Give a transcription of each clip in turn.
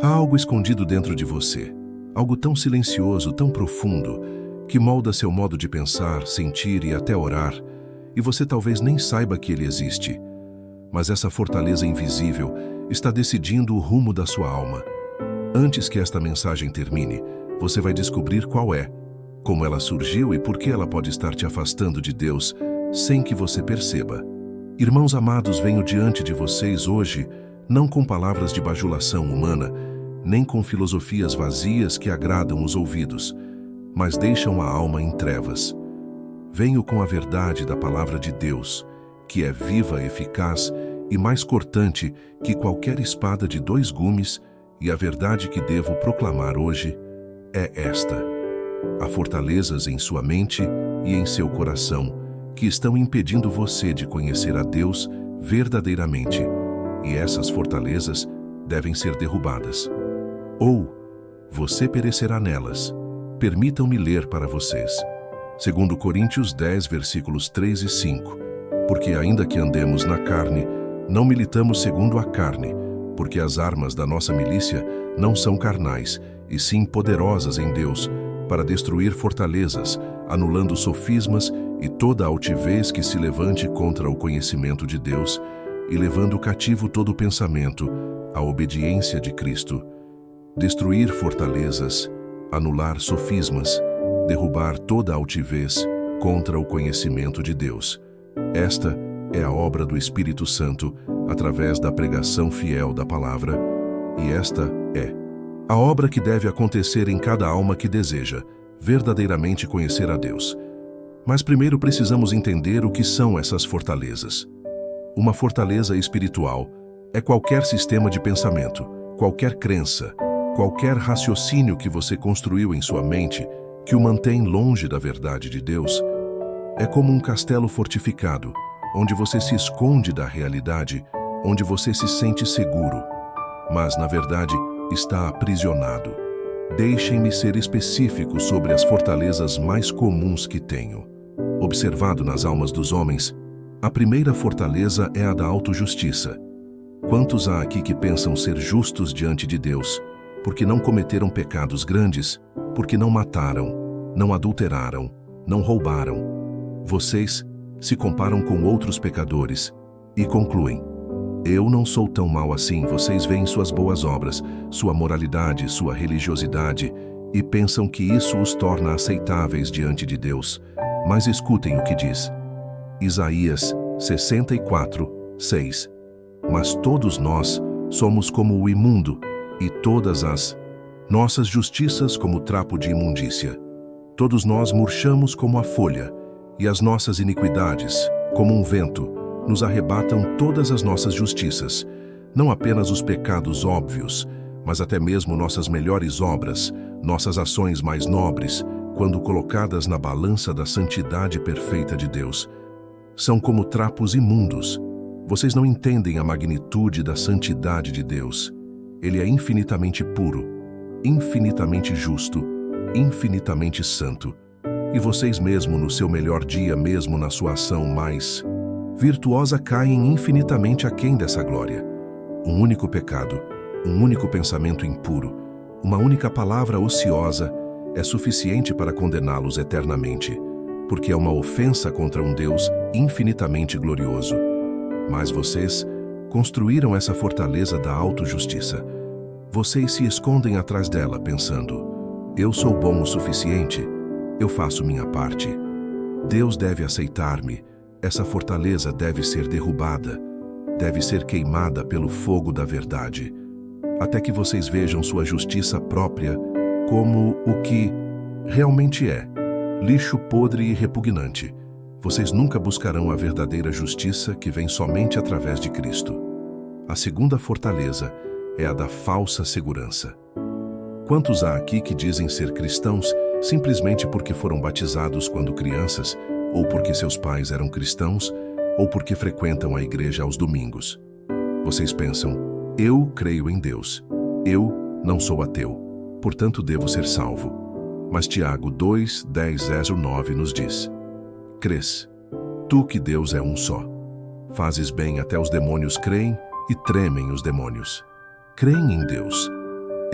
Há algo escondido dentro de você, algo tão silencioso, tão profundo, que molda seu modo de pensar, sentir e até orar, e você talvez nem saiba que ele existe. Mas essa fortaleza invisível está decidindo o rumo da sua alma. Antes que esta mensagem termine, você vai descobrir qual é, como ela surgiu e por que ela pode estar te afastando de Deus sem que você perceba. Irmãos amados, venho diante de vocês hoje, não com palavras de bajulação humana, nem com filosofias vazias que agradam os ouvidos, mas deixam a alma em trevas. Venho com a verdade da palavra de Deus, que é viva, eficaz e mais cortante que qualquer espada de 2 gumes, e a verdade que devo proclamar hoje é esta: há fortalezas em sua mente e em seu coração que estão impedindo você de conhecer a Deus verdadeiramente, e essas fortalezas devem ser derrubadas. Ou você perecerá nelas. Permitam-me ler para vocês. 2 Coríntios 10, versículos 3 e 5. Porque ainda que andemos na carne, não militamos segundo a carne, porque as armas da nossa milícia não são carnais, e sim poderosas em Deus, para destruir fortalezas, anulando sofismas e toda altivez que se levante contra o conhecimento de Deus, e levando cativo todo pensamento à obediência de Cristo. Destruir fortalezas, anular sofismas, derrubar toda altivez contra o conhecimento de Deus. Esta é a obra do Espírito Santo através da pregação fiel da palavra, e esta é a obra que deve acontecer em cada alma que deseja verdadeiramente conhecer a Deus. Mas primeiro precisamos entender o que são essas fortalezas. Uma fortaleza espiritual é qualquer sistema de pensamento, qualquer crença, qualquer raciocínio que você construiu em sua mente que o mantém longe da verdade de Deus. É como um castelo fortificado, onde você se esconde da realidade, onde você se sente seguro, mas, na verdade, está aprisionado. Deixem-me ser específico sobre as fortalezas mais comuns que tenho observado nas almas dos homens. A primeira fortaleza é a da autojustiça. Quantos há aqui que pensam ser justos diante de Deus, porque não cometeram pecados grandes, porque não mataram, não adulteraram, não roubaram? Vocês se comparam com outros pecadores e concluem: eu não sou tão mau assim. Vocês veem suas boas obras, sua moralidade, sua religiosidade e pensam que isso os torna aceitáveis diante de Deus. Mas escutem o que diz Isaías 64, 6. Mas todos nós somos como o imundo, e todas as nossas justiças como trapo de imundícia. Todos nós murchamos como a folha, e as nossas iniquidades, como um vento, nos arrebatam todas as nossas justiças, não apenas os pecados óbvios, mas até mesmo nossas melhores obras, nossas ações mais nobres, quando colocadas na balança da santidade perfeita de Deus, são como trapos imundos. Vocês não entendem a magnitude da santidade de Deus. Ele é infinitamente puro, infinitamente justo, infinitamente santo. E vocês mesmo no seu melhor dia, mesmo na sua ação mais virtuosa, caem infinitamente aquém dessa glória. Um único pecado, um único pensamento impuro, uma única palavra ociosa é suficiente para condená-los eternamente, porque é uma ofensa contra um Deus infinitamente glorioso. Mas vocês construíram essa fortaleza da autojustiça. Vocês se escondem atrás dela pensando: eu sou bom o suficiente, eu faço minha parte. Deus deve aceitar-me. Essa fortaleza deve ser derrubada, deve ser queimada pelo fogo da verdade, até que vocês vejam sua justiça própria como o que realmente é: lixo podre e repugnante. Vocês nunca buscarão a verdadeira justiça que vem somente através de Cristo. A segunda fortaleza é a da falsa segurança. Quantos há aqui que dizem ser cristãos simplesmente porque foram batizados quando crianças, ou porque seus pais eram cristãos, ou porque frequentam a igreja aos domingos? Vocês pensam: eu creio em Deus, eu não sou ateu, portanto devo ser salvo. Mas Tiago 2, 10, 9 nos diz: crês, tu que Deus é um só. Fazes bem, até os demônios creem e tremem os demônios. Creem em Deus.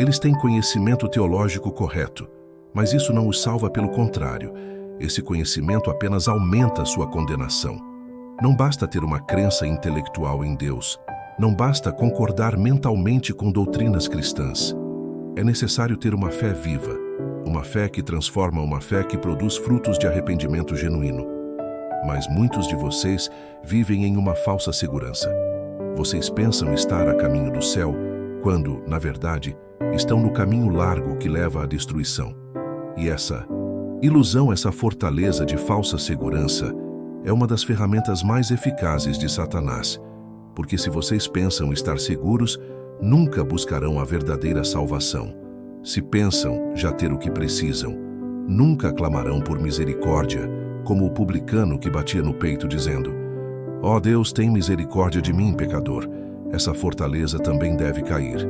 Eles têm conhecimento teológico correto, mas isso não os salva, pelo contrário. Esse conhecimento apenas aumenta sua condenação. Não basta ter uma crença intelectual em Deus. Não basta concordar mentalmente com doutrinas cristãs. É necessário ter uma fé viva, uma fé que transforma, uma fé que produz frutos de arrependimento genuíno. Mas muitos de vocês vivem em uma falsa segurança. Vocês pensam estar a caminho do céu, quando, na verdade, estão no caminho largo que leva à destruição. E essa ilusão, essa fortaleza de falsa segurança, é uma das ferramentas mais eficazes de Satanás, porque se vocês pensam estar seguros, nunca buscarão a verdadeira salvação. Se pensam já ter o que precisam, nunca clamarão por misericórdia, como o publicano que batia no peito dizendo: "Ó Deus, tem misericórdia de mim, pecador." Essa fortaleza também deve cair.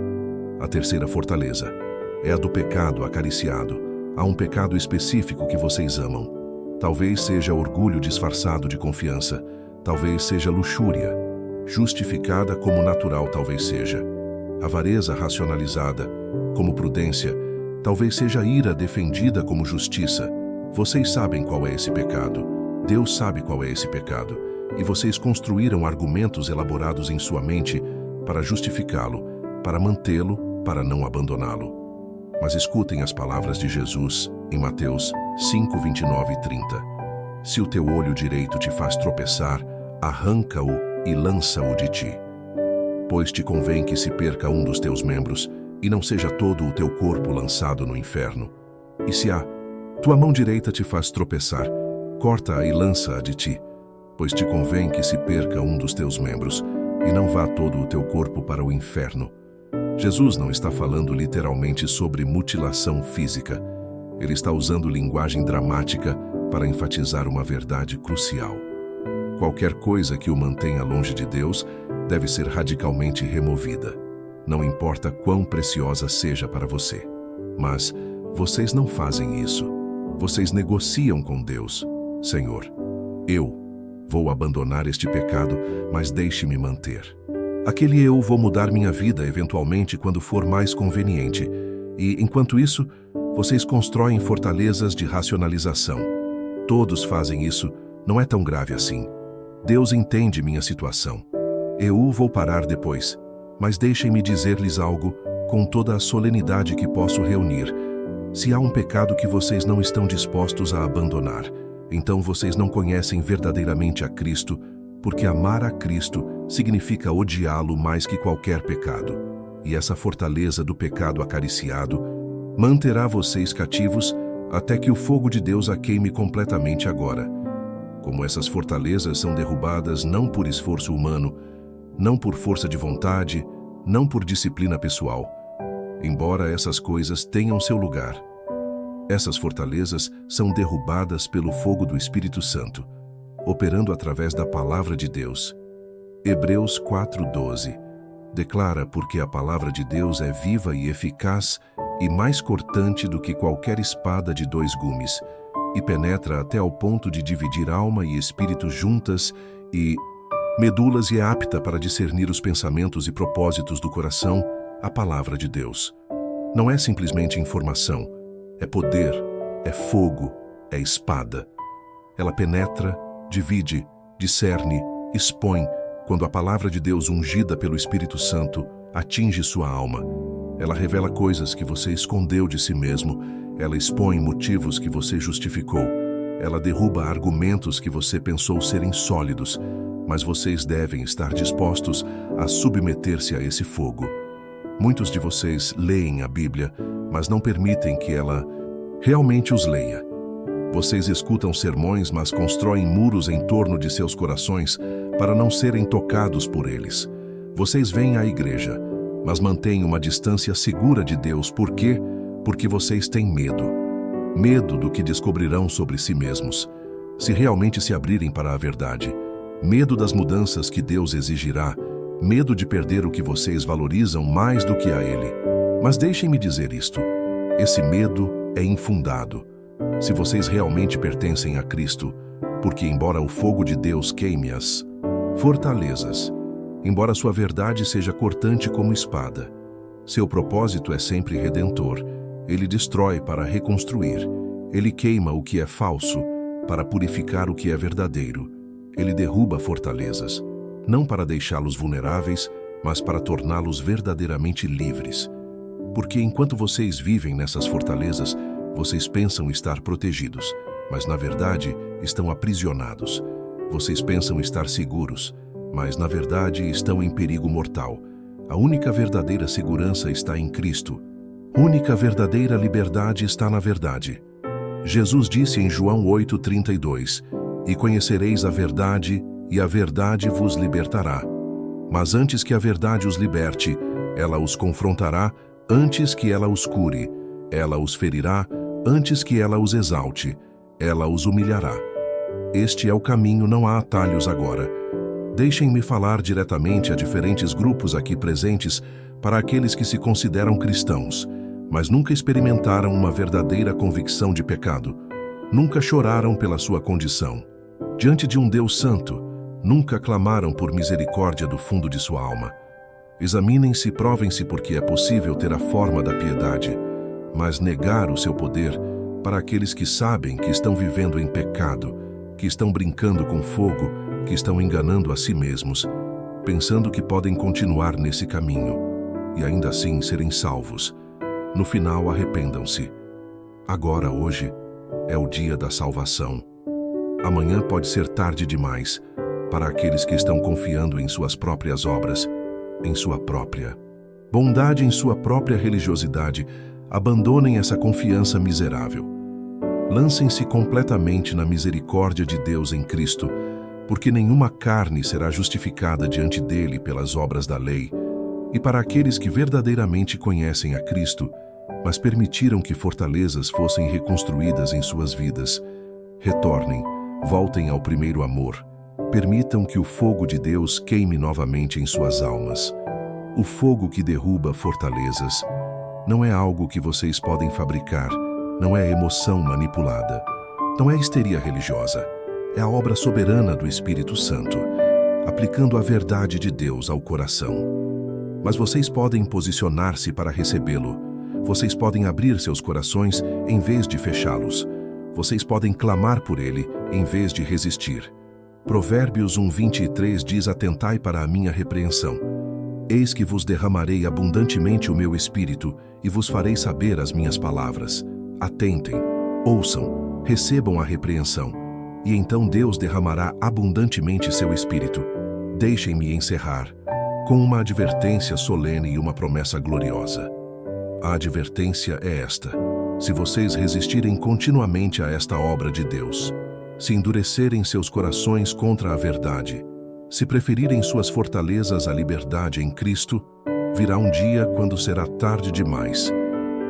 A terceira fortaleza é a do pecado acariciado. Há um pecado específico que vocês amam. Talvez seja orgulho disfarçado de confiança. Talvez seja luxúria, justificada como natural, talvez seja avareza racionalizada como prudência. Talvez seja ira defendida como justiça. Vocês sabem qual é esse pecado. Deus sabe qual é esse pecado. E vocês construíram argumentos elaborados em sua mente para justificá-lo, para mantê-lo, para não abandoná-lo. Mas escutem as palavras de Jesus em Mateus 5, 29 e 30. Se o teu olho direito te faz tropeçar, arranca-o e lança-o de ti. Pois te convém que se perca um dos teus membros, e não seja todo o teu corpo lançado no inferno. E se a tua mão direita te faz tropeçar, corta-a e lança-a de ti. Pois te convém que se perca um dos teus membros, e não vá todo o teu corpo para o inferno. Jesus não está falando literalmente sobre mutilação física. Ele está usando linguagem dramática para enfatizar uma verdade crucial. Qualquer coisa que o mantenha longe de Deus deve ser radicalmente removida. Não importa quão preciosa seja para você. Mas vocês não fazem isso. Vocês negociam com Deus. Senhor, eu vou abandonar este pecado, mas deixe-me manter. Aquele eu vou mudar minha vida eventualmente quando for mais conveniente. E, enquanto isso, vocês constroem fortalezas de racionalização. Todos fazem isso, não é tão grave assim. Deus entende minha situação. Eu vou parar depois, mas deixem-me dizer-lhes algo com toda a solenidade que posso reunir. Se há um pecado que vocês não estão dispostos a abandonar, então vocês não conhecem verdadeiramente a Cristo, porque amar a Cristo significa odiá-lo mais que qualquer pecado. E essa fortaleza do pecado acariciado manterá vocês cativos até que o fogo de Deus a queime completamente agora. Como essas fortalezas são derrubadas não por esforço humano, não por força de vontade, não por disciplina pessoal, embora essas coisas tenham seu lugar. Essas fortalezas são derrubadas pelo fogo do Espírito Santo, operando através da palavra de Deus. Hebreus 4:12 declara: porque a palavra de Deus é viva e eficaz e mais cortante do que qualquer espada de 2 gumes, e penetra até ao ponto de dividir alma e espírito juntas e medulas, e é apta para discernir os pensamentos e propósitos do coração. A palavra de Deus não é simplesmente informação, é poder, é fogo, é espada. Ela penetra, divide, discerne, expõe. Quando a palavra de Deus, ungida pelo Espírito Santo, atinge sua alma, ela revela coisas que você escondeu de si mesmo. Ela expõe motivos que você justificou. Ela derruba argumentos que você pensou serem sólidos, mas vocês devem estar dispostos a submeter-se a esse fogo. Muitos de vocês leem a Bíblia, mas não permitem que ela realmente os leia. Vocês escutam sermões, mas constroem muros em torno de seus corações para não serem tocados por eles. Vocês vêm à igreja, mas mantêm uma distância segura de Deus. Por quê? Porque vocês têm medo. Medo do que descobrirão sobre si mesmos, se realmente se abrirem para a verdade. Medo das mudanças que Deus exigirá. Medo de perder o que vocês valorizam mais do que a Ele. Mas deixem-me dizer isto: esse medo é infundado. Se vocês realmente pertencem a Cristo, porque embora o fogo de Deus queime as fortalezas, embora sua verdade seja cortante como espada, Seu propósito é sempre redentor. Ele destrói para reconstruir. Ele queima o que é falso para purificar o que é verdadeiro. Ele derruba fortalezas, não para deixá-los vulneráveis, mas para torná-los verdadeiramente livres. Porque enquanto vocês vivem nessas fortalezas, vocês pensam estar protegidos, mas na verdade estão aprisionados. Vocês pensam estar seguros, mas na verdade estão em perigo mortal. A única verdadeira segurança está em Cristo. Única verdadeira liberdade está na verdade. Jesus disse em João 8:32, "E conhecereis a verdade, e a verdade vos libertará. Mas antes que a verdade os liberte, ela os confrontará, antes que ela os cure. Ela os ferirá, antes que ela os exalte. Ela os humilhará." Este é o caminho, não há atalhos agora. Deixem-me falar diretamente a diferentes grupos aqui presentes para aqueles que se consideram cristãos, mas nunca experimentaram uma verdadeira convicção de pecado. Nunca choraram pela sua condição. Diante de um Deus santo, nunca clamaram por misericórdia do fundo de sua alma. Examinem-se e provem-se, porque é possível ter a forma da piedade, mas negar o seu poder para aqueles que sabem que estão vivendo em pecado, que estão brincando com fogo, que estão enganando a si mesmos, pensando que podem continuar nesse caminho e ainda assim serem salvos. No final, arrependam-se. Agora, hoje, é o dia da salvação. Amanhã pode ser tarde demais para aqueles que estão confiando em suas próprias obras, em sua própria bondade, em sua própria religiosidade. Abandonem essa confiança miserável. Lancem-se completamente na misericórdia de Deus em Cristo, porque nenhuma carne será justificada diante dele pelas obras da lei. E para aqueles que verdadeiramente conhecem a Cristo, mas permitiram que fortalezas fossem reconstruídas em suas vidas, retornem, voltem ao primeiro amor. Permitam que o fogo de Deus queime novamente em suas almas. O fogo que derruba fortalezas não é algo que vocês podem fabricar, não é emoção manipulada, não é histeria religiosa. É a obra soberana do Espírito Santo, aplicando a verdade de Deus ao coração. Mas vocês podem posicionar-se para recebê-lo. Vocês podem abrir seus corações em vez de fechá-los. Vocês podem clamar por ele em vez de resistir. Provérbios 1:23 diz: "Atentai para a minha repreensão. Eis que vos derramarei abundantemente o meu espírito e vos farei saber as minhas palavras." Atentem, ouçam, recebam a repreensão, e então Deus derramará abundantemente seu espírito. Deixem-me encerrar com uma advertência solene e uma promessa gloriosa. A advertência é esta: se vocês resistirem continuamente a esta obra de Deus, se endurecerem seus corações contra a verdade, se preferirem suas fortalezas à liberdade em Cristo, virá um dia quando será tarde demais.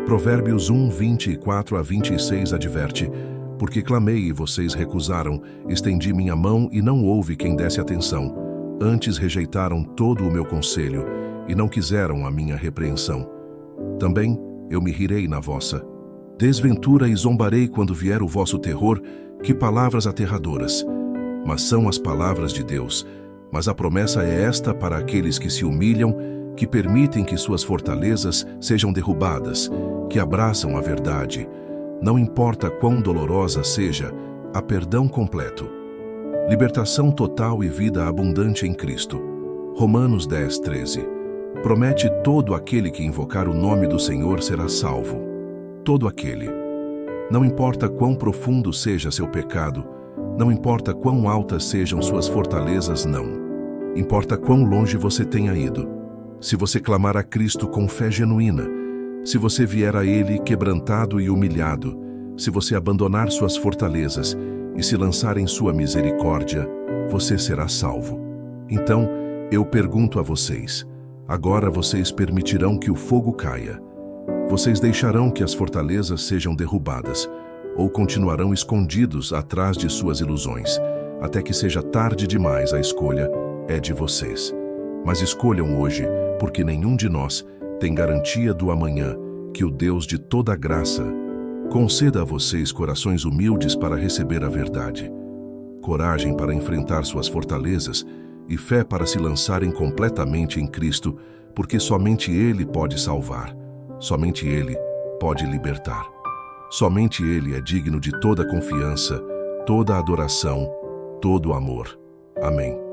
Provérbios 1:24-26 adverte: "Porque clamei e vocês recusaram, estendi minha mão e não houve quem desse atenção. Antes rejeitaram todo o meu conselho e não quiseram a minha repreensão. Também eu me rirei na vossa desventura e zombarei quando vier o vosso terror. Que palavras aterradoras! Mas são as palavras de Deus. Mas a promessa é esta para aqueles que se humilham, que permitem que suas fortalezas sejam derrubadas, que abraçam a verdade. Não importa quão dolorosa seja, há perdão completo. Libertação total e vida abundante em Cristo." Romanos 10:13. Promete: todo aquele que invocar o nome do Senhor será salvo. Todo aquele. Não importa quão profundo seja seu pecado, não importa quão altas sejam suas fortalezas, não. Importa quão longe você tenha ido. Se você clamar a Cristo com fé genuína, se você vier a Ele quebrantado e humilhado, se você abandonar suas fortalezas e se lançar em sua misericórdia, você será salvo. Então, eu pergunto a vocês: agora vocês permitirão que o fogo caia? Vocês deixarão que as fortalezas sejam derrubadas, ou continuarão escondidos atrás de suas ilusões, até que seja tarde demais? A escolha é de vocês. Mas escolham hoje, porque nenhum de nós tem garantia do amanhã. Que o Deus de toda graça conceda a vocês corações humildes para receber a verdade, coragem para enfrentar suas fortalezas e fé para se lançarem completamente em Cristo, porque somente Ele pode salvar, somente Ele pode libertar. Somente Ele é digno de toda confiança, toda adoração, todo amor. Amém.